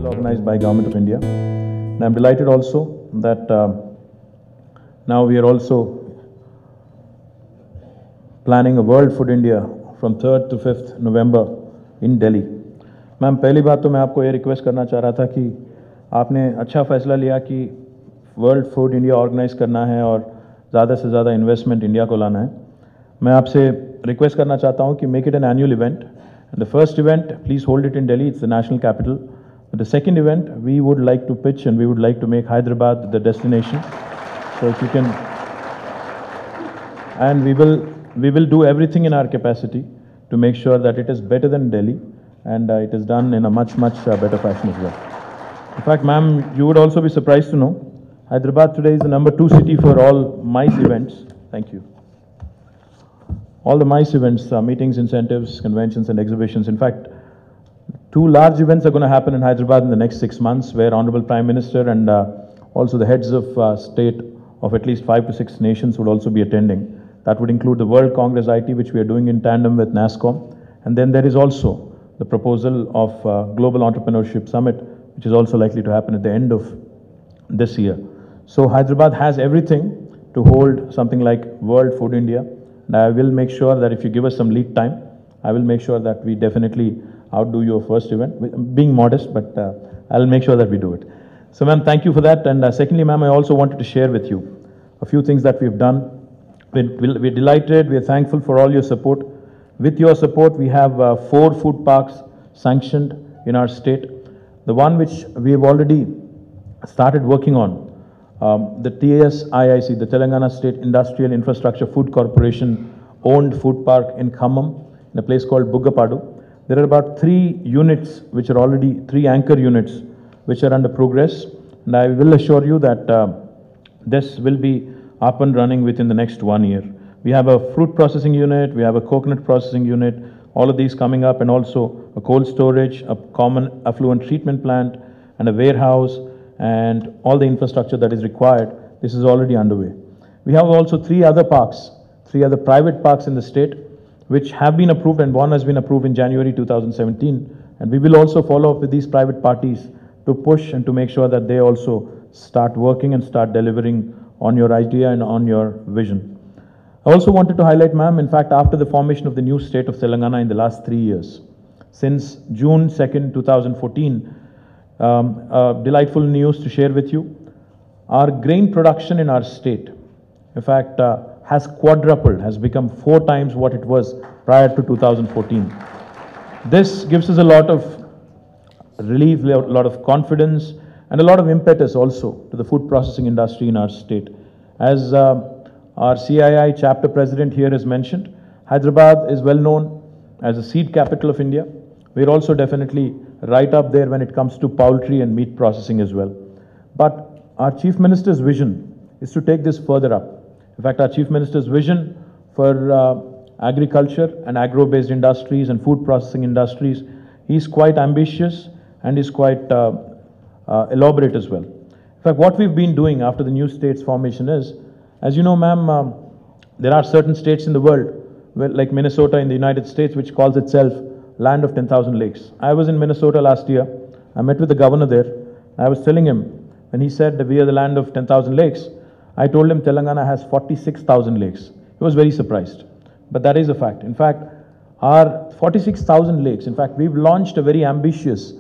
well organized by Government of India. And I'm delighted also that now we are also planning a World Food India from 3rd to 5th November in Delhi. Ma'am पहली बात तो मैं आपको ये request करना चाह रहा था कि आपने अच्छा फैसला लिया कि वर्ल्ड फूड इंडिया ऑर्गेनाइज करना है और ज़्यादा से ज़्यादा इन्वेस्टमेंट इंडिया को लाना है. मैं आपसे रिक्वेस्ट करना चाहता हूँ कि make it an annual event. The first event, please hold it in Delhi, it's the national capital. But the second event, we would like to pitch and we would like to make Hyderabad the destination. So if you can, and we will do everything in our capacity to make sure that it is better than Delhi and it is done in a much better fashion as well. In fact, ma'am, you would also be surprised to know, Hyderabad today is the #2 city for all MICE events. Thank you. All the MICE events, meetings, incentives, conventions and exhibitions. In fact, 2 large events are going to happen in Hyderabad in the next 6 months, where Honorable Prime Minister and also the heads of state of at least 5 to 6 nations would also be attending. That would include the World Congress IT, which we are doing in tandem with NASSCOM. And then there is also the proposal of Global Entrepreneurship Summit, which is also likely to happen at the end of this year. So Hyderabad has everything to hold something like World Food India. And I will make sure that if you give us some lead time, I will make sure that we definitely outdo your first event. Being modest, but I'll make sure that we do it. So ma'am, thank you for that. And secondly, ma'am, I also wanted to share with you a few things that we've done. We're delighted, we're thankful for all your support. With your support, we have 4 food parks sanctioned in our state. The one which we have already started working on, the TSIIC, the Telangana State Industrial Infrastructure Food Corporation owned food park in Khammam, in a place called Buggapadu. There are about 3 units which are already, 3 anchor units which are under progress. And I will assure you that this will be up and running within the next 1 year. We have a fruit processing unit, we have a coconut processing unit, all of these coming up, and also a cold storage, a common affluent treatment plant, and a warehouse, and all the infrastructure that is required. This is already underway. We have also 3 other parks, 3 other private parks in the state, which have been approved, and one has been approved in January 2017. And we will also follow up with these private parties to push and to make sure that they also start working and start delivering on your idea and on your vision. I also wanted to highlight, ma'am, in fact, after the formation of the new state of Telangana in the last 3 years, since June 2nd, 2014, delightful news to share with you. Our grain production in our state, in fact, has quadrupled, has become 4 times what it was prior to 2014. This gives us a lot of relief, a lot of confidence, and a lot of impetus also to the food processing industry in our state. As our CII chapter president here has mentioned, Hyderabad is well known as the seed capital of India. We're also definitely right up there when it comes to poultry and meat processing as well. But our Chief Minister's vision is to take this further up. In fact, our Chief Minister's vision for agriculture and agro-based industries and food processing industries is quite ambitious and is quite elaborate as well. In fact, what we've been doing after the new state's formation is, as you know, ma'am, there are certain states in the world, like Minnesota in the United States, which calls itself land of 10,000 lakes. I was in Minnesota last year. I met with the governor there. I was telling him, when he said that we are the land of 10,000 lakes, I told him Telangana has 46,000 lakes. He was very surprised. But that is a fact. In fact, our 46,000 lakes, in fact, we've launched a very ambitious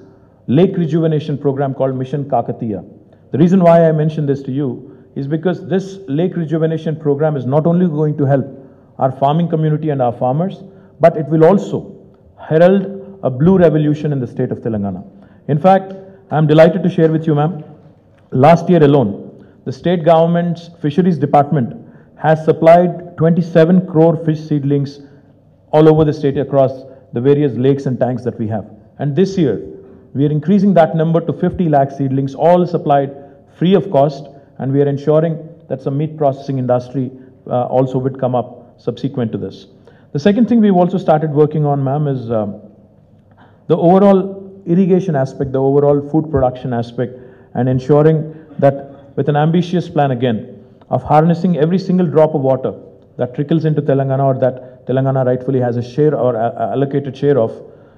lake rejuvenation program called Mission Kakatiya. The reason why I mention this to you is because this lake rejuvenation program is not only going to help our farming community and our farmers, but it will also herald a blue revolution in the state of Telangana. In fact, I am delighted to share with you, ma'am, last year alone, the state government's fisheries department has supplied 27 crore fish seedlings all over the state across the various lakes and tanks that we have. And this year, we are increasing that number to 50 lakh seedlings, all supplied free of cost, and we are ensuring that some meat processing industry also would come up subsequent to this. The second thing we've also started working on, ma'am, is the overall irrigation aspect, the overall food production aspect, and ensuring that with an ambitious plan again of harnessing every single drop of water that trickles into Telangana or that Telangana rightfully has a share or allocated share of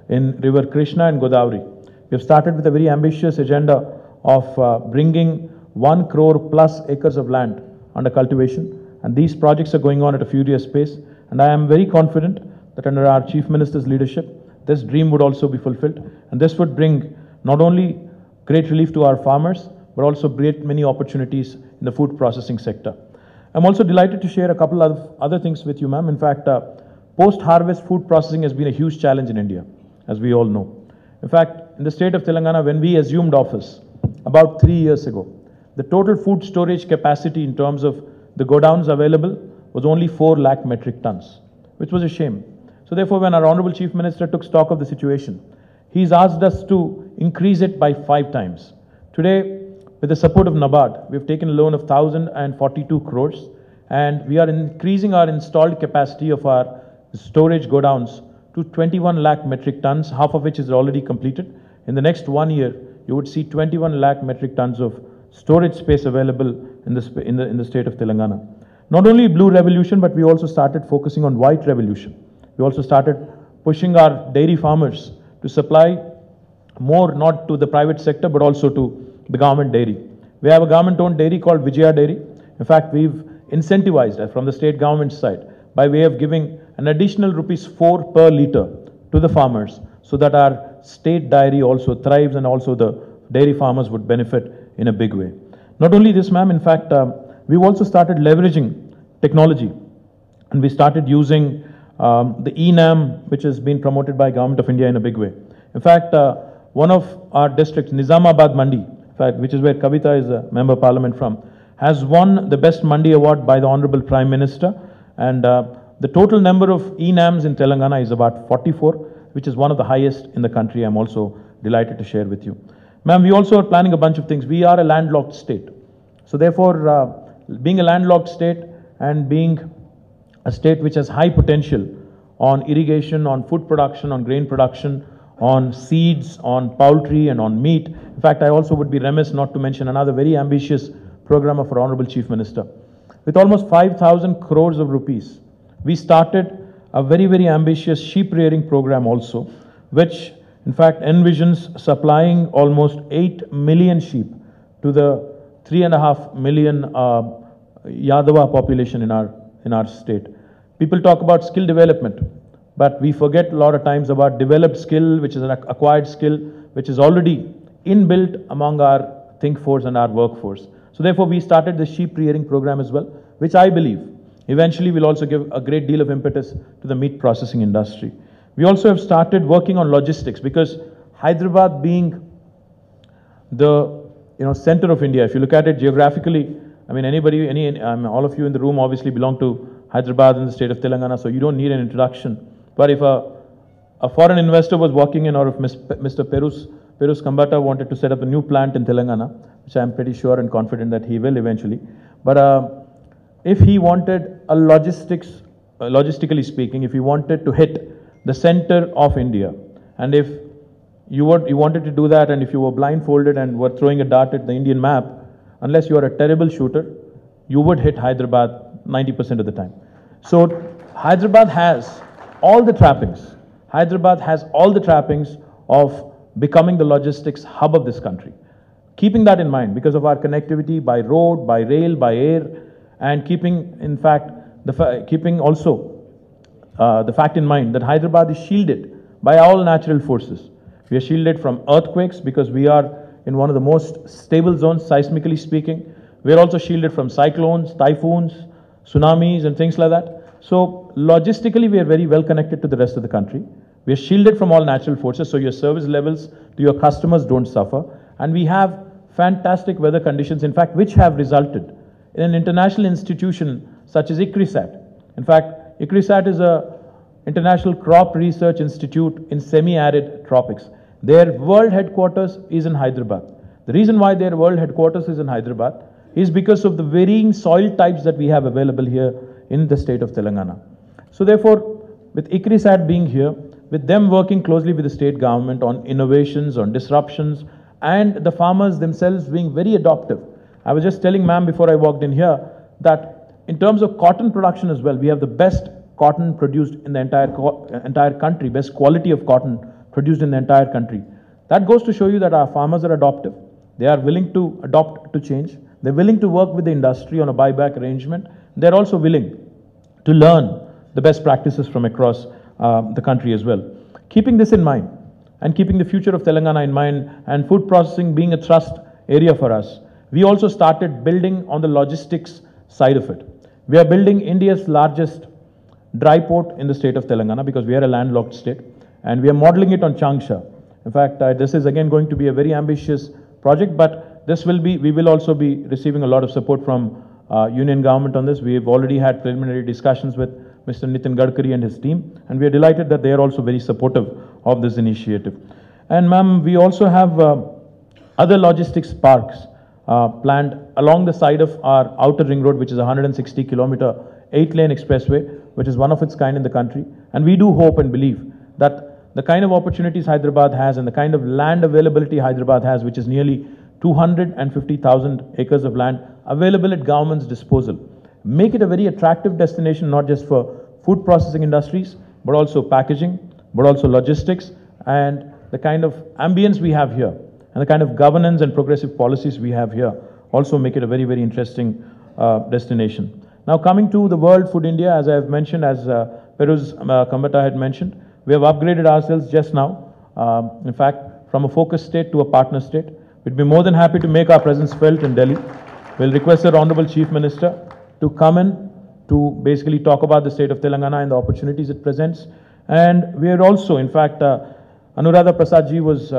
in River Krishna and Godavari. We have started with a very ambitious agenda of bringing 1 crore plus acres of land under cultivation. And these projects are going on at a furious pace. And I am very confident that under our Chief Minister's leadership, this dream would also be fulfilled. And this would bring not only great relief to our farmers, but also create many opportunities in the food processing sector. I'm also delighted to share a couple of other things with you, ma'am. In fact, post-harvest food processing has been a huge challenge in India, as we all know. In fact, in the state of Telangana, when we assumed office about 3 years ago, the total food storage capacity in terms of the godowns available was only 4 lakh metric tons, which was a shame. So therefore, when our Honorable Chief Minister took stock of the situation, he's asked us to increase it by 5 times. Today, with the support of NABARD, we've taken a loan of 1,042 crores, and we are increasing our installed capacity of our storage godowns to 21 lakh metric tons, half of which is already completed. In the next 1 year, you would see 21 lakh metric tons of storage space available in the state of Telangana. Not only Blue Revolution, but we also started focusing on White Revolution. We also started pushing our dairy farmers to supply more, not to the private sector, but also to the government dairy. We have a government-owned dairy called Vijaya Dairy. In fact, we've incentivized from the state government side by way of giving an additional ₹4 per litre to the farmers, so that our state dairy also thrives and also the dairy farmers would benefit in a big way. Not only this, ma'am, in fact, we've also started leveraging technology, and we started using the ENAM, which has been promoted by Government of India in a big way. In fact, one of our districts, Nizamabad Mandi, in fact, which is where Kavita is a Member of Parliament from, has won the Best Mandi Award by the Honorable Prime Minister. And the total number of ENAMs in Telangana is about 44, which is one of the highest in the country. I'm also delighted to share with you. Ma'am, we also are planning a bunch of things. We are a landlocked state. So therefore, being a landlocked state and being a state which has high potential on irrigation, on food production, on grain production, on seeds, on poultry and on meat. In fact, I also would be remiss not to mention another very ambitious program of our Honorable Chief Minister. With almost 5,000 crores of rupees, we started a very, very ambitious sheep rearing program also, which in fact envisions supplying almost 8 million sheep to the 3.5 million Yadava population in our state. People talk about skill development, but we forget a lot of times about developed skill, which is an acquired skill, which is already inbuilt among our think force and our workforce. So therefore, we started the sheep rearing program as well, which I believe eventually will also give a great deal of impetus to the meat processing industry. We also have started working on logistics, because Hyderabad being the center of India, if you look at it geographically, I mean all of you in the room obviously belong to Hyderabad in the state of Telangana, so you don't need an introduction. But if a foreign investor was walking in, or if Mr. Perus Kambata wanted to set up a new plant in Telangana, which I am pretty sure and confident that he will eventually, but if he wanted a logistically speaking, if he wanted to hit the center of India, and if you wanted to do that, and if you were blindfolded and were throwing a dart at the Indian map, unless you are a terrible shooter, you would hit Hyderabad 90% of the time. So Hyderabad has all the trappings. Hyderabad has all the trappings of becoming the logistics hub of this country. Keeping that in mind, because of our connectivity by road, by rail, by air, and keeping also the fact in mind that Hyderabad is shielded by all natural forces. We are shielded from earthquakes because we are in one of the most stable zones, seismically speaking. We are also shielded from cyclones, typhoons, tsunamis and things like that. So logistically, we are very well connected to the rest of the country. We are shielded from all natural forces, so your service levels to your customers don't suffer. And we have fantastic weather conditions, in fact, which have resulted in an international institution such as ICRISAT. In fact, ICRISAT is an international crop research institute in semi-arid tropics. Their world headquarters is in Hyderabad. The reason why their world headquarters is in Hyderabad is because of the varying soil types that we have available here in the state of Telangana. So therefore, with ICRISAT being here, with them working closely with the state government on innovations, on disruptions, and the farmers themselves being very adaptive. I was just telling ma'am before I walked in here that in terms of cotton production as well, we have the best cotton produced in the entire country, best quality of cotton produced in the entire country. That goes to show you that our farmers are adaptive. They are willing to adopt to change. They're willing to work with the industry on a buyback arrangement. They're also willing to learn the best practices from across the country as well. Keeping this in mind and keeping the future of Telangana in mind and food processing being a thrust area for us, we also started building on the logistics side of it. We are building India's largest dry port in the state of Telangana because we are a landlocked state, and we are modeling it on Changsha. In fact, this is again going to be a very ambitious project, but we will also be receiving a lot of support from Union government on this. We have already had preliminary discussions with Mr. Nitin Gadkari and his team, and we are delighted that they are also very supportive of this initiative. And ma'am, we also have other logistics parks planned along the side of our outer ring road, which is a 160-kilometer, 8-lane expressway, which is one of its kind in the country. And we do hope and believe that the kind of opportunities Hyderabad has and the kind of land availability Hyderabad has, which is nearly 250,000 acres of land available at government's disposal, make it a very attractive destination, not just for food processing industries, but also packaging, but also logistics, and the kind of ambience we have here, and the kind of governance and progressive policies we have here also make it a very, very interesting destination. Now coming to the World Food India, as I have mentioned, as Peruz Kambata had mentioned, we have upgraded ourselves just now, in fact, from a focus state to a partner state. We'd be more than happy to make our presence felt in Delhi. We'll request the Honorable Chief Minister to come in to basically talk about the state of Telangana and the opportunities it presents. And we are also, in fact, Anuradha Prasad ji was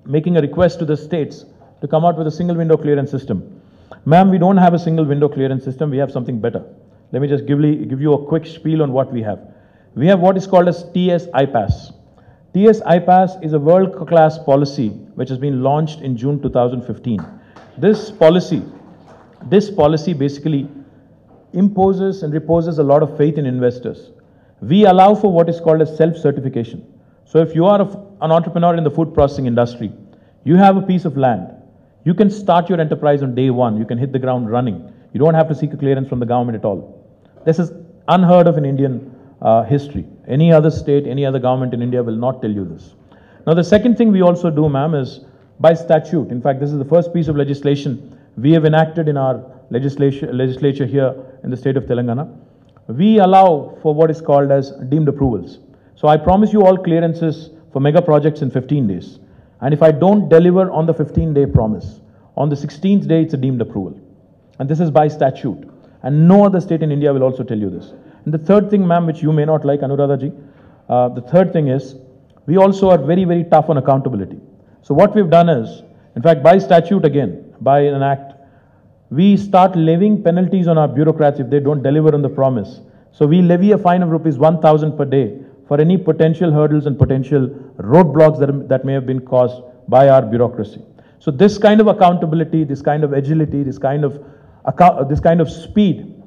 making a request to the states to come out with a single window clearance system. Ma'am, we don't have a single window clearance system. We have something better. Let me just give you a quick spiel on what we have. We have what is called as TS iPass. TS iPass is a world-class policy which has been launched in June 2015. This policy basically imposes and reposes a lot of faith in investors. We allow for what is called as self-certification. So if you are an entrepreneur in the food processing industry, you have a piece of land, you can start your enterprise on day one, you can hit the ground running. You don't have to seek a clearance from the government at all. This is unheard of in Indian history. Any other state, any other government in India will not tell you this. Now the second thing we also do, ma'am, is by statute. In fact, this is the first piece of legislation we have enacted in our legislature here in the state of Telangana. We allow for what is called as deemed approvals. So I promise you all clearances for mega projects in 15 days. And if I don't deliver on the 15-day promise, on the 16th day, it's a deemed approval. And this is by statute. And no other state in India will also tell you this. And the third thing, ma'am, which you may not like, Anuradha ji, the third thing is, we also are very, very tough on accountability. So what we've done is, in fact, by statute again, by an act, we start levying penalties on our bureaucrats if they don't deliver on the promise. So we levy a fine of rupees 1,000 per day for any potential hurdles and potential roadblocks that may have been caused by our bureaucracy. So this kind of accountability, this kind of agility, this kind of speed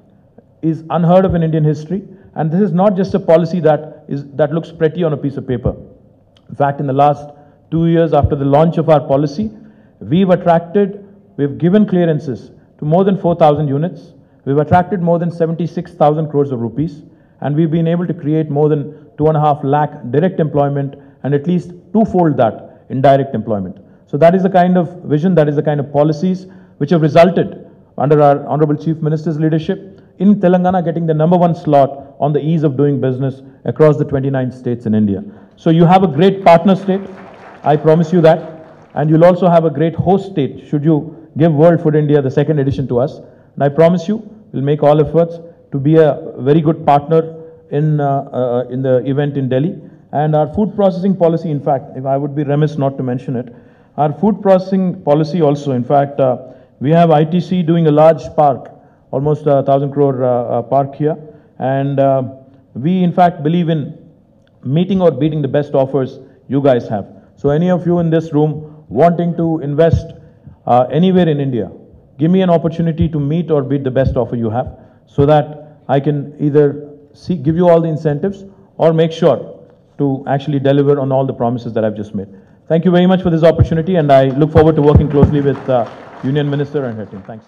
is unheard of in Indian history. And this is not just a policy that looks pretty on a piece of paper. In fact, in the last 2 years after the launch of our policy, we've given clearances to more than 4,000 units. We've attracted more than 76,000 crores of rupees, and we've been able to create more than 2.5 lakh direct employment and at least twofold that in direct employment. So that is the kind of vision, that is the kind of policies which have resulted under our Honorable Chief Minister's leadership in Telangana getting the #1 slot on the ease of doing business across the 29 states in India. So you have a great partner state, I promise you that, and you'll also have a great host state should you give World Food India the second edition to us. And I promise you, we'll make all efforts to be a very good partner in the event in Delhi. And our food processing policy, in fact, if I would be remiss not to mention it, our food processing policy also, in fact, we have ITC doing a large park, almost 1,000 crore park here. And we, in fact, believe in meeting or beating the best offers you guys have. So any of you in this room wanting to invest anywhere in India, give me an opportunity to meet or beat the best offer you have so that I can either give you all the incentives or make sure to actually deliver on all the promises that I've just made. Thank you very much for this opportunity, and I look forward to working closely with Union Minister and her team. Thanks.